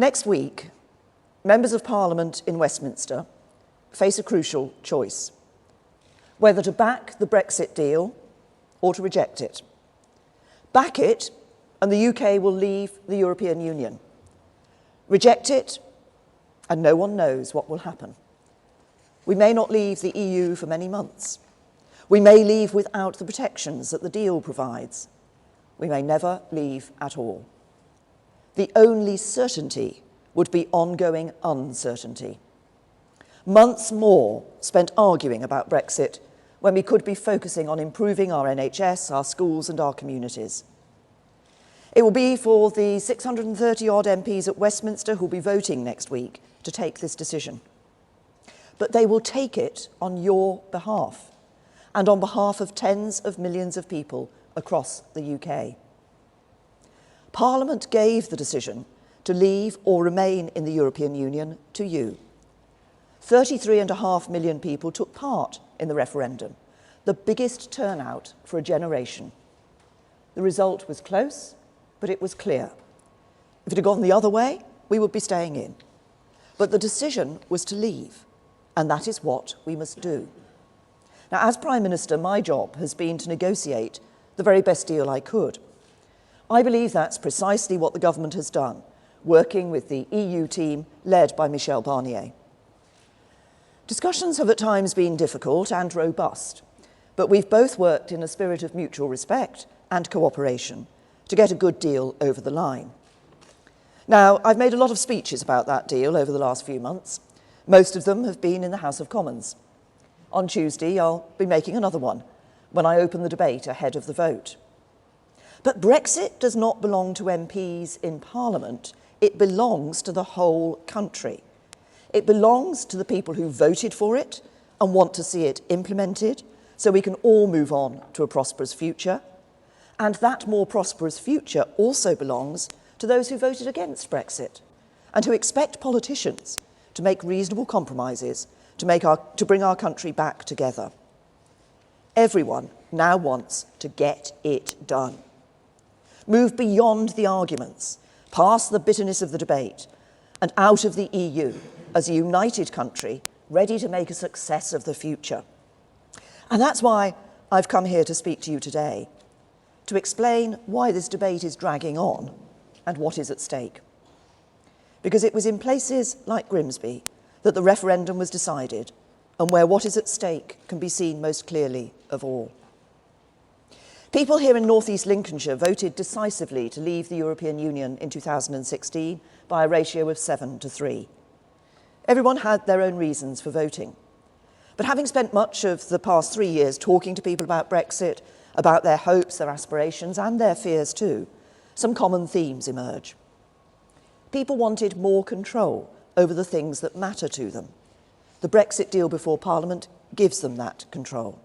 Next week, members of Parliament in Westminster face a crucial choice: whether to back the Brexit deal or to reject it. Back it, and the UK will leave the European Union. Reject it, and no one knows what will happen. We may not leave the EU for many months. We may leave without the protections that the deal provides. We may never leave at all. The only certainty would be ongoing uncertainty. Months more spent arguing about Brexit when we could be focusing on improving our NHS, our schools and our communities. It will be for the 630-odd MPs at Westminster who will be voting next week to take this decision. But they will take it on your behalf and on behalf of tens of millions of people across the UK. Parliament gave the decision to leave or remain in the European Union to you. 33.5 million people took part in the referendum, the biggest turnout for a generation. The result was close, but it was clear. If it had gone the other way, we would be staying in. But the decision was to leave, and that is what we must do. Now, as Prime Minister, my job has been to negotiate the very best deal I could. I believe that's precisely what the government has done, working with the EU team led by Michel Barnier. Discussions have at times been difficult and robust, but we've both worked in a spirit of mutual respect and cooperation to get a good deal over the line. Now, I've made a lot of speeches about that deal over the last few months. Most of them have been in the House of Commons. On Tuesday, I'll be making another one when I open the debate ahead of the vote. But Brexit does not belong to MPs in Parliament. It belongs to the whole country. It belongs to the people who voted for it and want to see it implemented so we can all move on to a prosperous future. And that more prosperous future also belongs to those who voted against Brexit and who expect politicians to make reasonable compromises to bring our country back together. Everyone now wants to get it done. Move beyond the arguments, past the bitterness of the debate, and out of the EU as a united country ready to make a success of the future. And that's why I've come here to speak to you today, to explain why this debate is dragging on and what is at stake. Because it was in places like Grimsby that the referendum was decided and where what is at stake can be seen most clearly of all. People here in North East Lincolnshire voted decisively to leave the European Union in 2016 by a ratio of 7-3. Everyone had their own reasons for voting. But having spent much of the past 3 years talking to people about Brexit, about their hopes, their aspirations, and their fears too, some common themes emerge. People wanted more control over the things that matter to them. The Brexit deal before Parliament gives them that control.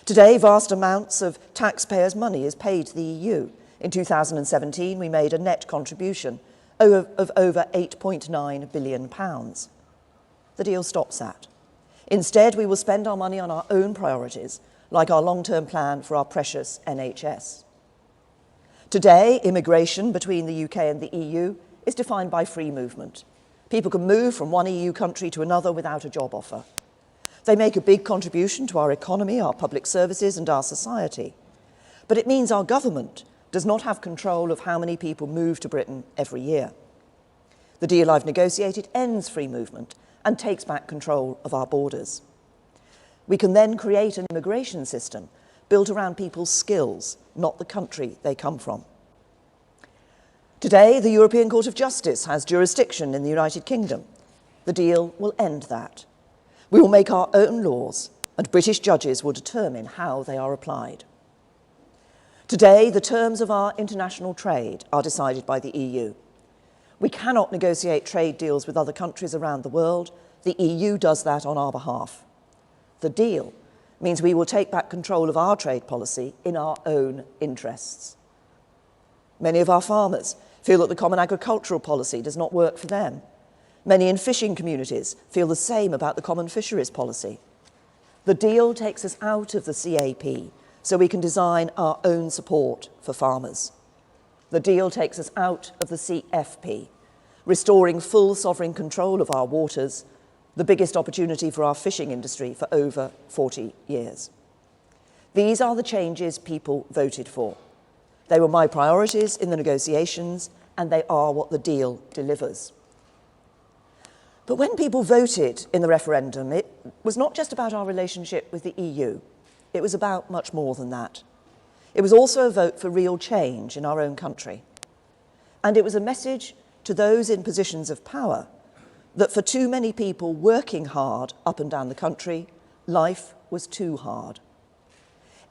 Today, vast amounts of taxpayers' money is paid to the EU. In 2017, we made a net contribution of over £8.9 billion. The deal stops that. Instead, we will spend our money on our own priorities, like our long-term plan for our precious NHS. Today, immigration between the UK and the EU is defined by free movement. People can move from one EU country to another without a job offer. They make a big contribution to our economy, our public services and our society. But it means our government does not have control of how many people move to Britain every year. The deal I've negotiated ends free movement and takes back control of our borders. We can then create an immigration system built around people's skills, not the country they come from. Today, the European Court of Justice has jurisdiction in the United Kingdom. The deal will end that. We will make our own laws, and British judges will determine how they are applied. Today, the terms of our international trade are decided by the EU. We cannot negotiate trade deals with other countries around the world. The EU does that on our behalf. The deal means we will take back control of our trade policy in our own interests. Many of our farmers feel that the common agricultural policy does not work for them. Many in fishing communities feel the same about the common fisheries policy. The deal takes us out of the CAP so we can design our own support for farmers. The deal takes us out of the CFP restoring full sovereign control of our waters, the biggest opportunity for our fishing industry for over 40 years. These are the changes people voted for. They were my priorities in the negotiations, and they are what the deal delivers. But when people voted in the referendum, it was not just about our relationship with the EU. It was about much more than that. It was also a vote for real change in our own country. And it was a message to those in positions of power that for too many people working hard up and down the country, life was too hard.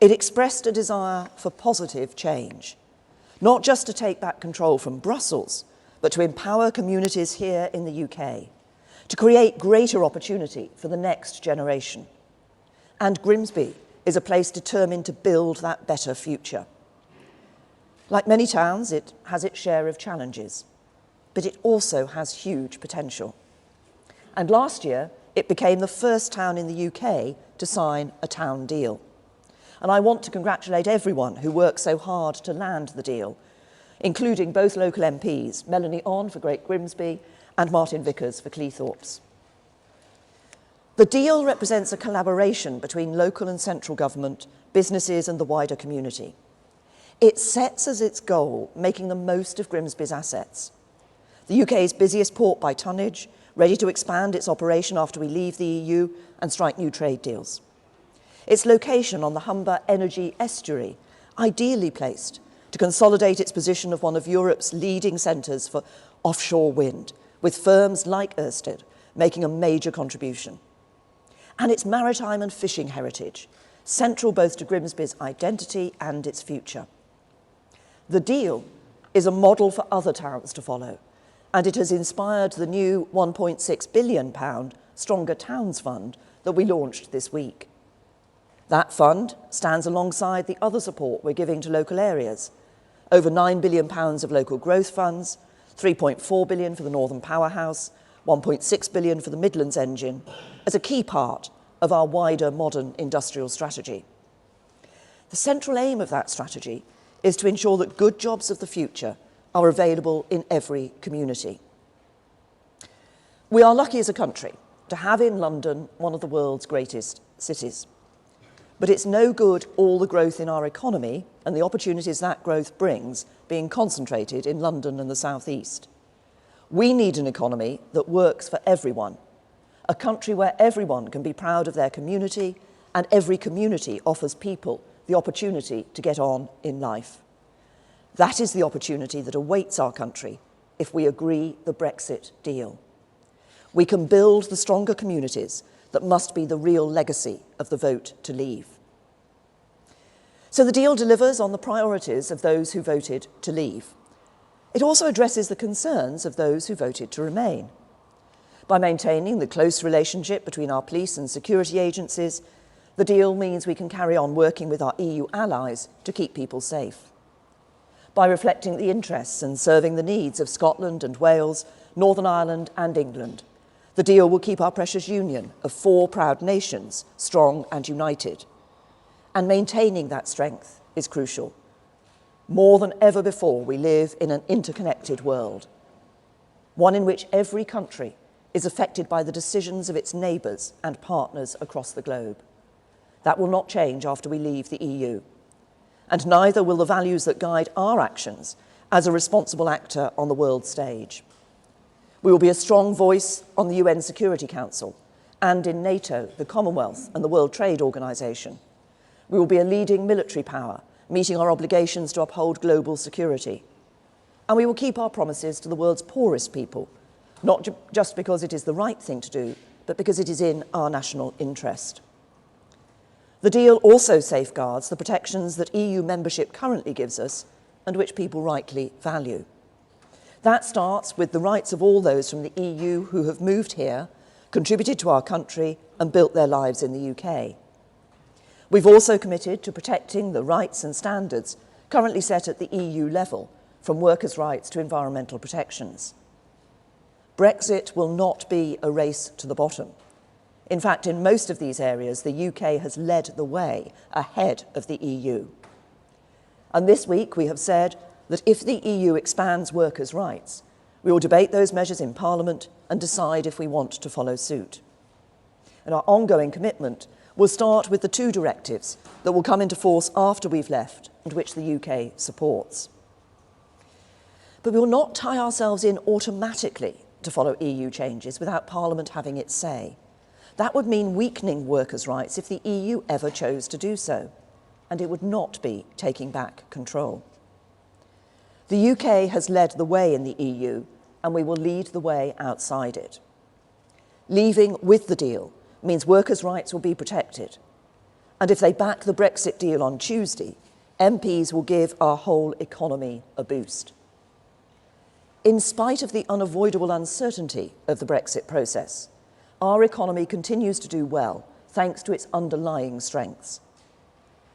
It expressed a desire for positive change, not just to take back control from Brussels, but to empower communities here in the UK, to create greater opportunity for the next generation. And Grimsby is a place determined to build that better future. Like many towns, it has its share of challenges, but it also has huge potential. And last year, it became the first town in the UK to sign a town deal. And I want to congratulate everyone who worked so hard to land the deal, including both local MPs, Melanie On for Great Grimsby and Martin Vickers for Cleethorpes. The deal represents a collaboration between local and central government, businesses and the wider community. It sets as its goal making the most of Grimsby's assets. The UK's busiest port by tonnage, ready to expand its operation after we leave the EU and strike new trade deals. Its location on the Humber energy estuary, ideally placed to consolidate its position of one of Europe's leading centres for offshore wind, with firms like Ørsted making a major contribution. And its maritime and fishing heritage, central both to Grimsby's identity and its future. The deal is a model for other towns to follow, and it has inspired the new £1.6 billion Stronger Towns Fund that we launched this week. That fund stands alongside the other support we're giving to local areas, over £9 billion of local growth funds, £3.4 billion for the Northern Powerhouse, £1.6 billion for the Midlands Engine, as a key part of our wider modern industrial strategy. The central aim of that strategy is to ensure that good jobs of the future are available in every community. We are lucky as a country to have in London one of the world's greatest cities. But it's no good all the growth in our economy and the opportunities that growth brings being concentrated in London and the South East. We need an economy that works for everyone, a country where everyone can be proud of their community and every community offers people the opportunity to get on in life. That is the opportunity that awaits our country if we agree the Brexit deal. We can build the stronger communities that must be the real legacy of the vote to leave. So the deal delivers on the priorities of those who voted to leave. It also addresses the concerns of those who voted to remain. By maintaining the close relationship between our police and security agencies, the deal means we can carry on working with our EU allies to keep people safe. By reflecting the interests and serving the needs of Scotland and Wales, Northern Ireland and England, the deal will keep our precious union of 4 proud nations strong and united. And maintaining that strength is crucial. More than ever before, we live in an interconnected world, one in which every country is affected by the decisions of its neighbours and partners across the globe. That will not change after we leave the EU. And neither will the values that guide our actions as a responsible actor on the world stage. We will be a strong voice on the UN Security Council and in NATO, the Commonwealth and the World Trade Organization. We will be a leading military power, meeting our obligations to uphold global security. And we will keep our promises to the world's poorest people, not just because it is the right thing to do, but because it is in our national interest. The deal also safeguards the protections that EU membership currently gives us and which people rightly value. That starts with the rights of all those from the EU who have moved here, contributed to our country and built their lives in the UK. We've also committed to protecting the rights and standards currently set at the EU level, from workers' rights to environmental protections. Brexit will not be a race to the bottom. In fact, in most of these areas, the UK has led the way ahead of the EU. And this week we have said that if the EU expands workers' rights, We will debate those measures in Parliament and decide if we want to follow suit. And our ongoing commitment will start with the 2 directives that will come into force after we've left and which the UK supports. But we will not tie ourselves in automatically to follow EU changes without Parliament having its say. That would mean weakening workers' rights if the EU ever chose to do so, and it would not be taking back control. The UK has led the way in the EU, and we will lead the way outside it. Leaving with the deal means workers' rights will be protected, and if they back the Brexit deal on Tuesday, MPs will give our whole economy a boost. In spite of the unavoidable uncertainty of the Brexit process, our economy continues to do well thanks to its underlying strengths.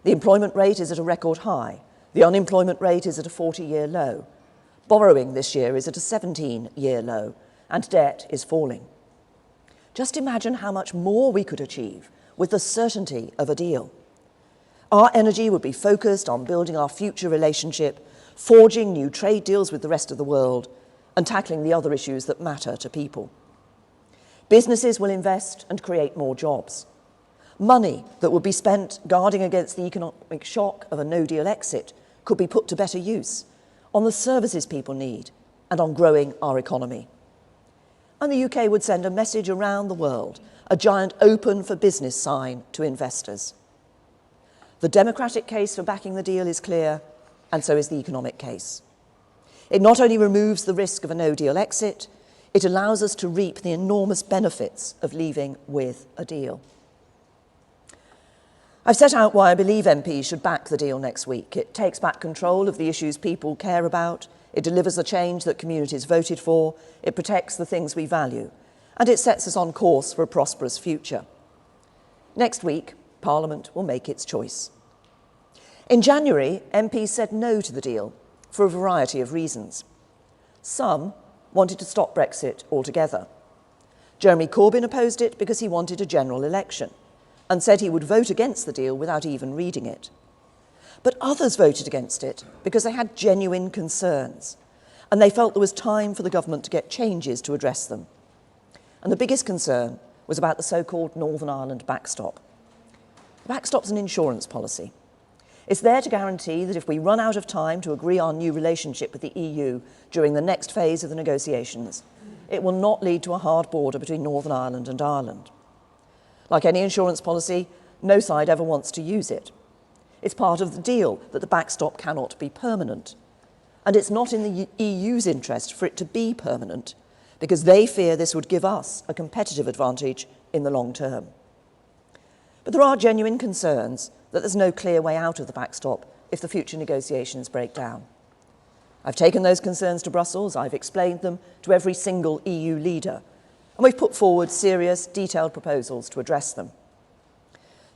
The employment rate is at a record high, the unemployment rate is at a 40-year low, borrowing this year is at a 17-year low, and debt is falling. Just imagine how much more we could achieve with the certainty of a deal. Our energy would be focused on building our future relationship, forging new trade deals with the rest of the world, and tackling the other issues that matter to people. Businesses will invest and create more jobs. Money that would be spent guarding against the economic shock of a no-deal exit could be put to better use on the services people need and on growing our economy. And the UK would send a message around the world, a giant open for business sign to investors. The democratic case for backing the deal is clear, and so is the economic case. It not only removes the risk of a no-deal exit, it allows us to reap the enormous benefits of leaving with a deal. I've set out why I believe MPs should back the deal next week. It takes back control of the issues people care about, it delivers the change that communities voted for, it protects the things we value, and it sets us on course for a prosperous future. Next week, Parliament will make its choice. In January, MPs said no to the deal for a variety of reasons. Some wanted to stop Brexit altogether. Jeremy Corbyn opposed it because he wanted a general election and said he would vote against the deal without even reading it. But others voted against it because they had genuine concerns and they felt there was time for the government to get changes to address them. And the biggest concern was about the so-called Northern Ireland backstop. The backstop's an insurance policy. It's there to guarantee that if we run out of time to agree our new relationship with the EU during the next phase of the negotiations, it will not lead to a hard border between Northern Ireland and Ireland. Like any insurance policy, no side ever wants to use it. It's part of the deal that the backstop cannot be permanent. And it's not in the EU's interest for it to be permanent, because they fear this would give us a competitive advantage in the long term. But there are genuine concerns that there's no clear way out of the backstop if the future negotiations break down. I've taken those concerns to Brussels, I've explained them to every single EU leader, and we've put forward serious, detailed proposals to address them.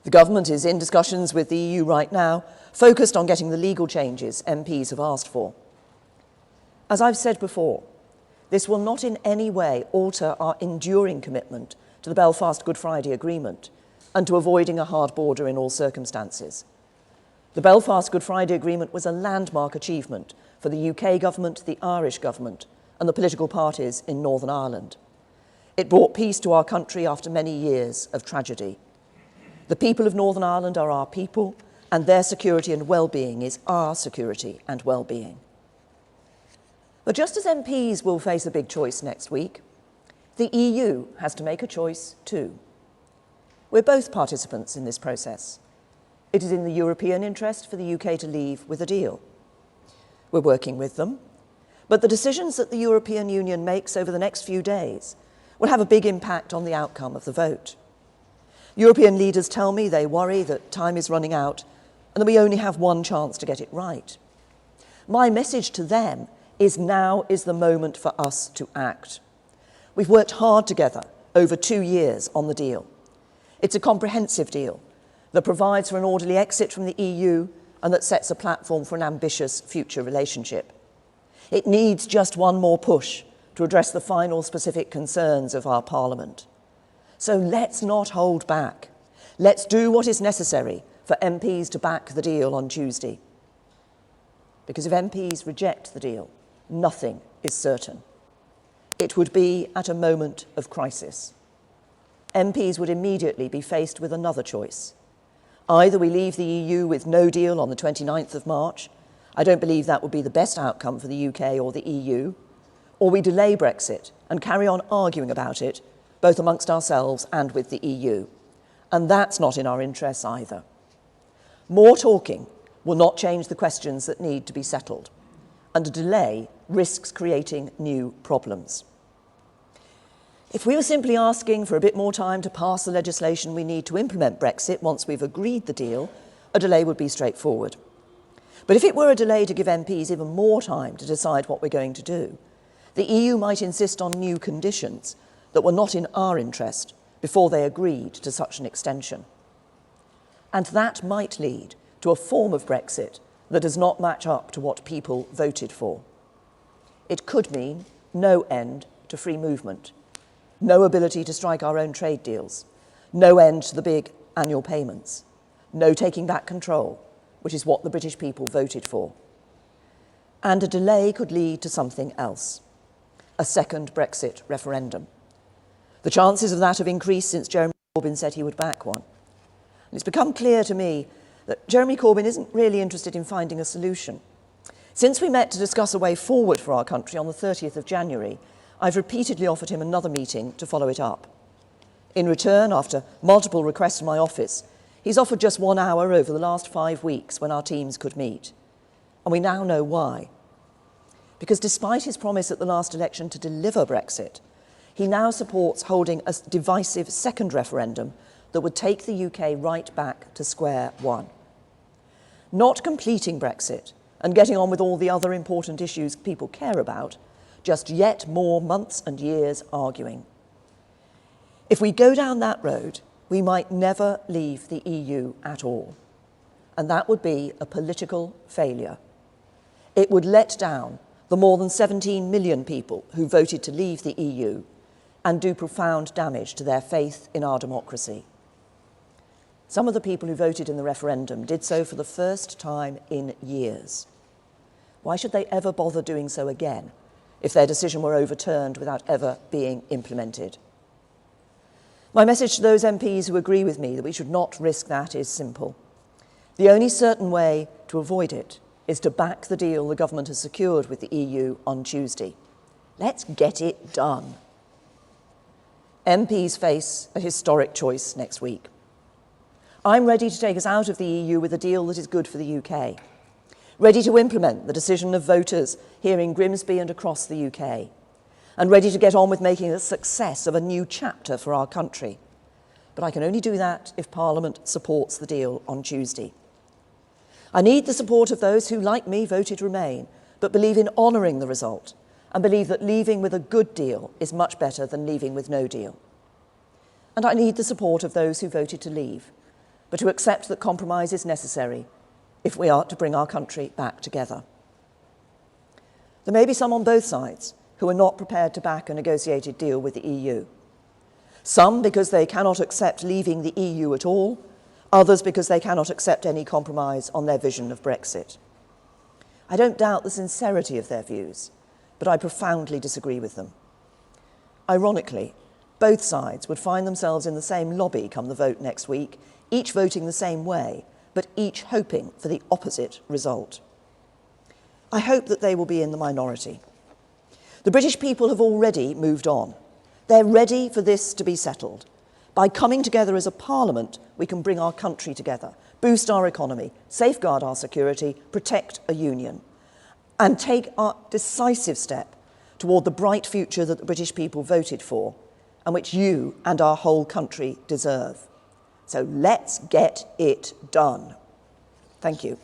The government is in discussions with the EU right now, focused on getting the legal changes MPs have asked for. As I've said before, this will not in any way alter our enduring commitment to the Belfast Good Friday Agreement and to avoiding a hard border in all circumstances. The Belfast Good Friday Agreement was a landmark achievement for the UK government, the Irish government, and the political parties in Northern Ireland. It brought peace to our country after many years of tragedy. The people of Northern Ireland are our people, and their security and well-being is our security and well-being. But just as MPs will face a big choice next week, the EU has to make a choice too. We're both participants in this process. It is in the European interest for the UK to leave with a deal. We're working with them, but the decisions that the European Union makes over the next few days will have a big impact on the outcome of the vote. European leaders tell me they worry that time is running out and that we only have one chance to get it right. My message to them is now is the moment for us to act. We've worked hard together over 2 years on the deal. It's a comprehensive deal that provides for an orderly exit from the EU and that sets a platform for an ambitious future relationship. It needs just one more push to address the final specific concerns of our Parliament. So let's not hold back. Let's do what is necessary for MPs to back the deal on Tuesday. Because if MPs reject the deal, nothing is certain. it would be at a moment of crisis. MPs would immediately be faced with another choice. Either we leave the EU with no deal on the 29th of March, I don't believe that would be the best outcome for the UK or the EU, or we delay Brexit and carry on arguing about it, both amongst ourselves and with the EU. And that's not in our interests either. More talking will not change the questions that need to be settled, and a delay risks creating new problems. If we were simply asking for a bit more time to pass the legislation we need to implement Brexit once we've agreed the deal, a delay would be straightforward. But if it were a delay to give MPs even more time to decide what we're going to do, the EU might insist on new conditions that were not in our interest before they agreed to such an extension. And that might lead to a form of Brexit that does not match up to what people voted for. It could mean no end to free movement, no ability to strike our own trade deals, no end to the big annual payments, no taking back control, which is what the British people voted for. And a delay could lead to something else, a second Brexit referendum. The chances of that have increased since Jeremy Corbyn said he would back one. And it's become clear to me that Jeremy Corbyn isn't really interested in finding a solution. Since we met to discuss a way forward for our country on the 30th of January, I've repeatedly offered him another meeting to follow it up. In return, after multiple requests from my office, he's offered just 1 hour over the last 5 weeks when our teams could meet. And we now know why. Because despite his promise at the last election to deliver Brexit, he now supports holding a divisive second referendum that would take the UK right back to square one. Not completing Brexit and getting on with all the other important issues people care about, just yet more months and years arguing. If we go down that road, we might never leave the EU at all. And that would be a political failure. It would let down the more than 17 million people who voted to leave the EU and do profound damage to their faith in our democracy. Some of the people who voted in the referendum did so for the first time in years. Why should they ever bother doing so again if their decision were overturned without ever being implemented? My message to those MPs who agree with me that we should not risk that is simple. The only certain way to avoid it is to back the deal the government has secured with the EU on Tuesday. Let's get it done. MPs face a historic choice next week. I'm ready to take us out of the EU with a deal that is good for the UK, ready to implement the decision of voters here in Grimsby and across the UK, and ready to get on with making a success of a new chapter for our country. But I can only do that if Parliament supports the deal on Tuesday. I need the support of those who, like me, voted Remain, but believe in honouring the result and believe that leaving with a good deal is much better than leaving with no deal. And I need the support of those who voted to leave, but who accept that compromise is necessary if we are to bring our country back together. There may be some on both sides who are not prepared to back a negotiated deal with the EU. Some because they cannot accept leaving the EU at all, others because they cannot accept any compromise on their vision of Brexit. I don't doubt the sincerity of their views, but I profoundly disagree with them. Ironically, both sides would find themselves in the same lobby come the vote next week, each voting the same way, but each hoping for the opposite result. I hope that they will be in the minority. The British people have already moved on. They're ready for this to be settled. By coming together as a parliament, we can bring our country together, boost our economy, safeguard our security, protect a union, and take a decisive step toward the bright future that the British people voted for and which you and our whole country deserve. So let's get it done. Thank you.